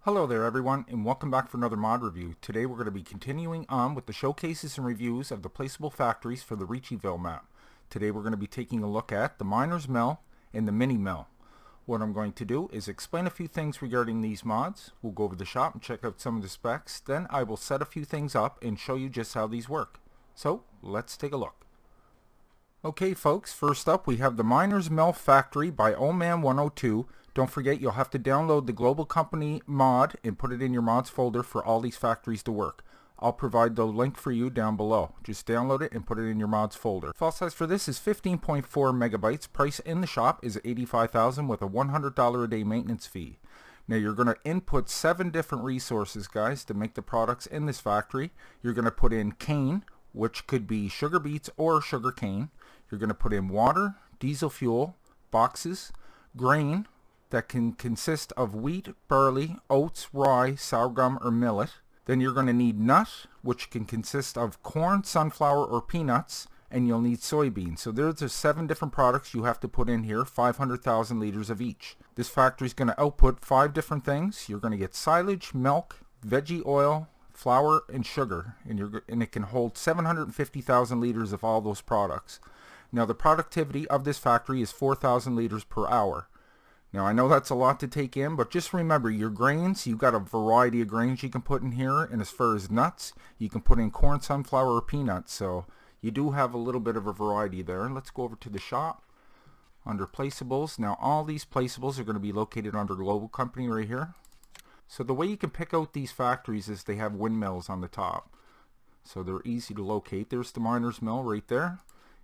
Hello there everyone, and welcome back for another mod review. Today we're going to be continuing on with the showcases and reviews of the placeable factories for the Ricciville map. Today we're going to be taking a look at the miner's mill and the mini mill. What I'm going to do is explain a few things regarding these mods. We'll go over the shop and check out some of the specs. Then I will set a few things up and show you just how these work. So let's take a look. Okay folks, first up we have the Miner's Mill Factory by Bioman 102. Don't forget you'll have to download the Global Company mod and put it in your mods folder for all these factories to work. I'll provide the link for you down below. Just download it and put it in your mods folder. File size for this is 15.4 megabytes. Price in the shop is $85,000 with a $100 a day maintenance fee. Now you're going to input 7 different resources, guys, to make the products in this factory. You're going to put in cane, which could be sugar beets or sugar cane. You're going to put in water, diesel fuel, boxes, grain that can consist of wheat, barley, oats, rye, sorghum, or millet. Then you're going to need nut, which can consist of corn, sunflower, or peanuts, and you'll need soybeans. So there's the 7 different products you have to put in here, 500,000 liters of each. This factory is going to output 5 different things. You're going to get silage, milk, veggie oil, flour, and sugar, and it can hold 750,000 liters of all those products. Now the productivity of this factory is 4,000 liters per hour. Now I know that's a lot to take in, but just remember your grains, you've got a variety of grains you can put in here, and as far as nuts, you can put in corn, sunflower, or peanuts, so you do have a little bit of a variety there. Let's go over to the shop under placeables. Now all these placeables are going to be located under Global Company right here. So the way you can pick out these factories is they have windmills on the top, so they're easy to locate. There's the miner's mill right there.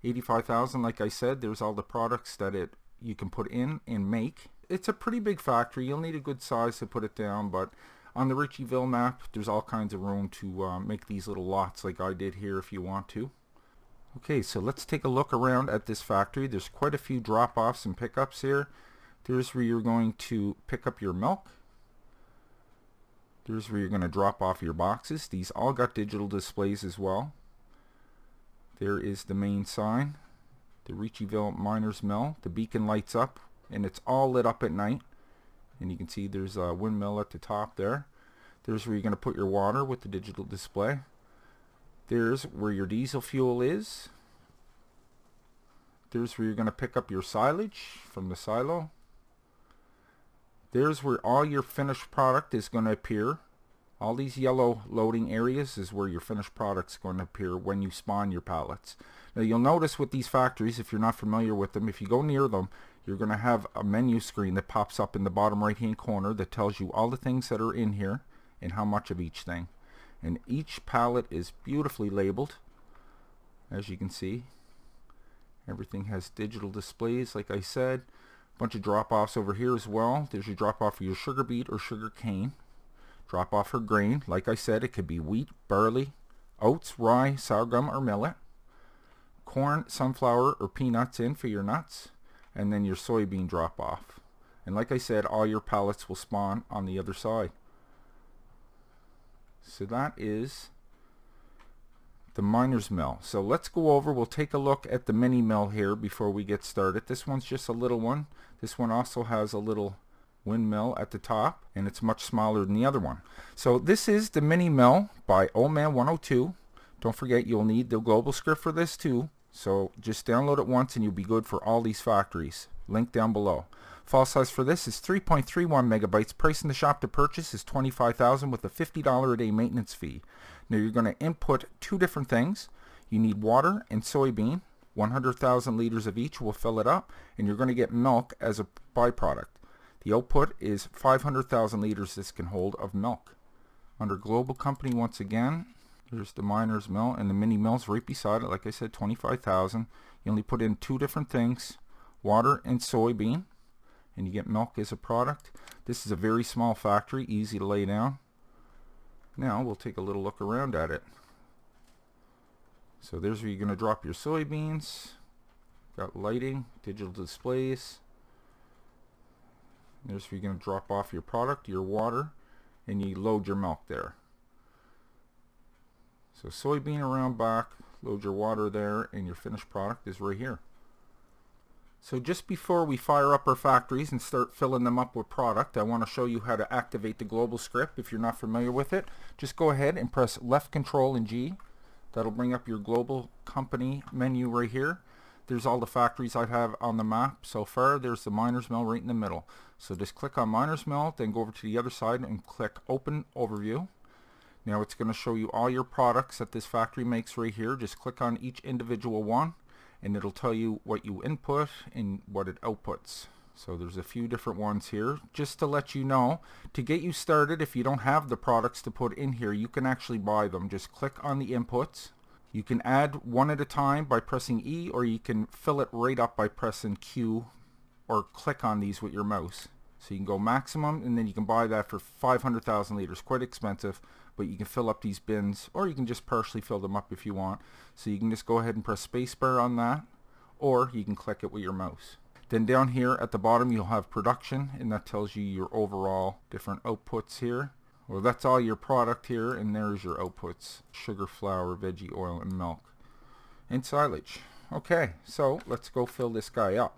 85,000, like I said. There's all the products that you can put in and make. It's a pretty big factory. You'll need a good size to put it down, but on the Ricciville map there's all kinds of room to make these little lots like I did here if you want to. Okay, so let's take a look around at this factory. There's quite a few drop-offs and pickups here. There's where you're going to pick up your milk. There's where you're going to drop off your boxes. These all got digital displays as well. There is the main sign, the Ricciville Miner's Mill. The beacon lights up and it's all lit up at night, and you can see there's a windmill at the top there. There's where you're going to put your water with the digital display. There's where your diesel fuel is. There's where you're going to pick up your silage from the silo. There's where all your finished product is going to appear. All these yellow loading areas is where your finished product's going to appear when you spawn your pallets. Now you'll notice with these factories, if you're not familiar with them, if you go near them, you're going to have a menu screen that pops up in the bottom right hand corner that tells you all the things that are in here and how much of each thing. And each pallet is beautifully labeled, as you can see. Everything has digital displays, like I said. A bunch of drop-offs over here as well. There's your drop-off for your sugar beet or sugar cane. Drop off her grain. Like I said, it could be wheat, barley, oats, rye, sorghum, or millet. Corn, sunflower, or peanuts in for your nuts. And then your soybean drop off. And like I said, all your pallets will spawn on the other side. So that is the miner's mill. So let's go over, we'll take a look at the mini mill here before we get started. This one's just a little one. This one also has a little windmill at the top, and it's much smaller than the other one. So this is the mini mill by Bioman 102. Don't forget you'll need the global script for this too, so just download it once and you'll be good for all these factories. Link down below. File size for this is 3.31 megabytes. Price in the shop to purchase is $25,000 with a $50 a day maintenance fee. Now you're going to input 2 different things. You need water and soybean. 100,000 liters of each will fill it up, and you're going to get milk as a byproduct. The output is 500,000 liters this can hold of milk. Under Global Company once again, there's the miner's mill, and the mini mill's right beside it. Like I said, 25,000. You only put in 2 different things, water and soybean, and you get milk as a product. This is a very small factory, easy to lay down. Now we'll take a little look around at it. So there's where you're going to drop your soybeans. Got lighting, digital displays. There's where you're going to drop off your product, your water, and you load your milk there. So soybean around back, load your water there, and your finished product is right here. So just before we fire up our factories and start filling them up with product, I want to show you how to activate the global script. If you're not familiar with it, just go ahead and press left control and G. That'll bring up your global company menu right here. There's all the factories I have on the map so far. There's the Miners Mill right in the middle. So just click on Miners Mill, then go over to the other side and click Open Overview. Now it's going to show you all your products that this factory makes right here. Just click on each individual one and it'll tell you what you input and what it outputs. So there's a few different ones here. Just to let you know, to get you started, if you don't have the products to put in here, you can actually buy them. Just click on the inputs. You can add one at a time by pressing E, or you can fill it right up by pressing Q or click on these with your mouse. So you can go maximum, and then you can buy that for 500,000 liters. Quite expensive, but you can fill up these bins, or you can just partially fill them up if you want. So you can just go ahead and press spacebar on that, or you can click it with your mouse. Then down here at the bottom you'll have production, and that tells you your overall different outputs here. Well, that's all your product here, and there's your outputs: sugar, flour, veggie oil, and milk, and silage. Okay, so let's go fill this guy up.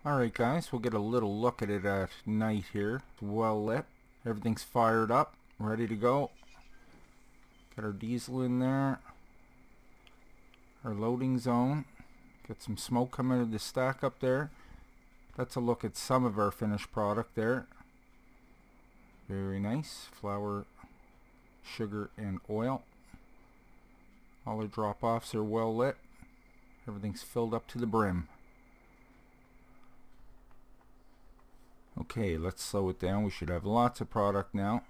Alright guys, we'll get a little look at it at night here. It's well lit. Everything's fired up, ready to go. Got our diesel in there. Our loading zone. Got some smoke coming out of the stack up there. That's a look at some of our finished product there. Very nice. Flour, sugar, and oil. All our drop-offs are well lit. Everything's filled up to the brim. Okay, let's slow it down. We should have lots of product now.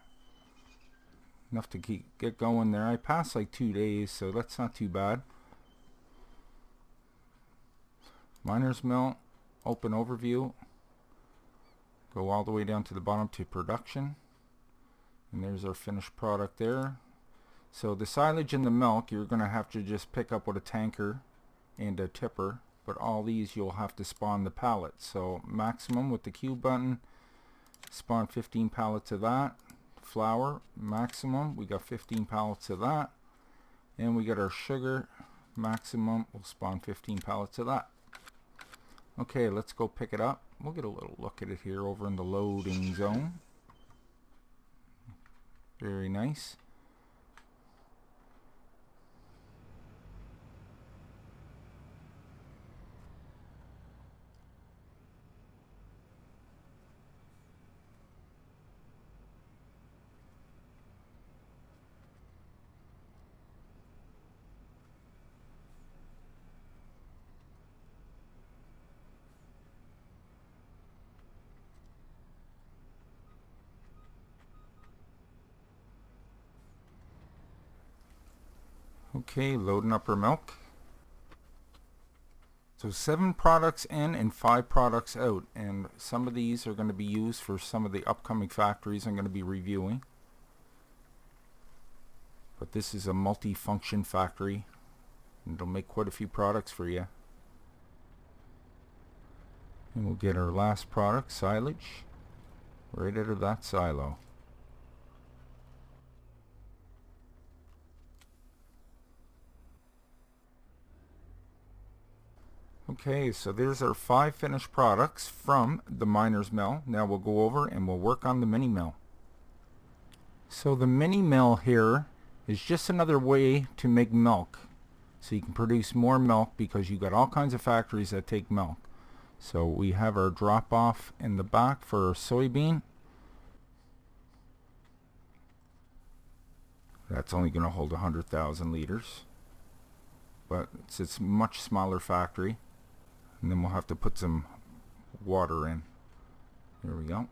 Enough to get going there. I passed like 2 days, so that's not too bad. Miners Mill, open overview. Go all the way down to the bottom to production. And there's our finished product there. So the silage and the milk you're going to have to just pick up with a tanker and a tipper. But all these you'll have to spawn the pallets. So maximum with the Q button, spawn 15 pallets of that. Flour, maximum, we got 15 pallets of that. And we got our sugar, maximum, we'll spawn 15 pallets of that. Okay, let's go pick it up. We'll get a little look at it here over in the loading zone. Very nice. Okay, loading up our milk. So 7 products in and 5 products out, and some of these are going to be used for some of the upcoming factories I'm going to be reviewing. But this is a multi-function factory, and it'll make quite a few products for you. And we'll get our last product, silage, right out of that silo. Okay, so there's our 5 finished products from the miner's mill. Now we'll go over and we'll work on the mini mill. So the mini mill here is just another way to make milk. So you can produce more milk because you got all kinds of factories that take milk. So we have our drop off in the back for our soybean. That's only going to hold 100,000 liters. But it's a much smaller factory. And then we'll have to put some water in. There we go.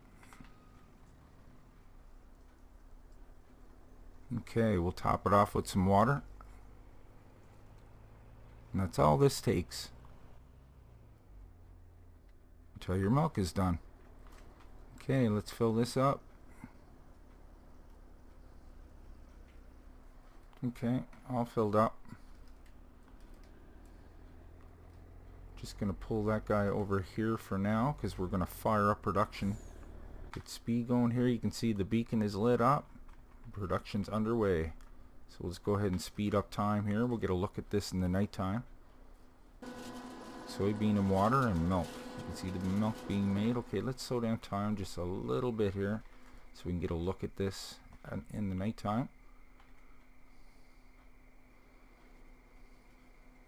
Okay, we'll top it off with some water. And that's all this takes until your milk is done. Okay, let's fill this up. Okay, all filled up. Just going to pull that guy over here for now because we're going to fire up production. Get speed going here. You can see the beacon is lit up. Production's underway. So let's go ahead and speed up time here. We'll get a look at this in the nighttime. Soybean and water and milk. You can see the milk being made. Okay, let's slow down time just a little bit here so we can get a look at this in the nighttime.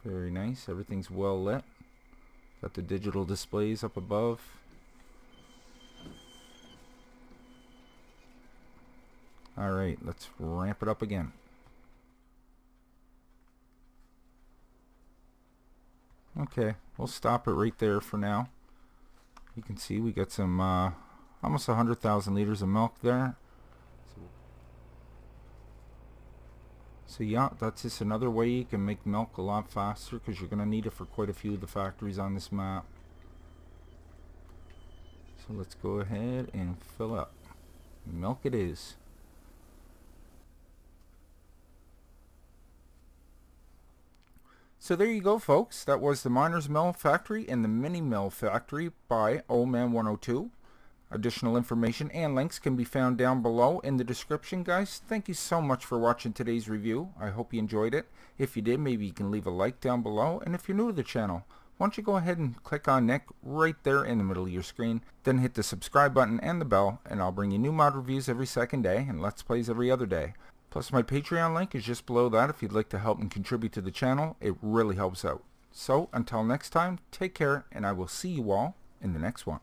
Very nice. Everything's well lit. Got the digital displays up above. Alright, let's ramp it up again. Okay, we'll stop it right there for now. You can see we got some almost 100,000 liters of milk there. So yeah, that's just another way you can make milk a lot faster because you're going to need it for quite a few of the factories on this map. So let's go ahead and fill up. Milk it is. So there you go, folks. That was the Miner's Mill Factory and the Mini Mill Factory by Bioman 102. Additional information and links can be found down below in the description, guys. Thank you so much for watching today's review. I hope you enjoyed it. If you did, maybe you can leave a like down below. And if you're new to the channel, why don't you go ahead and click on Nick right there in the middle of your screen. Then hit the subscribe button and the bell, and I'll bring you new mod reviews every second day and Let's Plays every other day. Plus my Patreon link is just below that if you'd like to help and contribute to the channel. It really helps out. So until next time, take care, and I will see you all in the next one.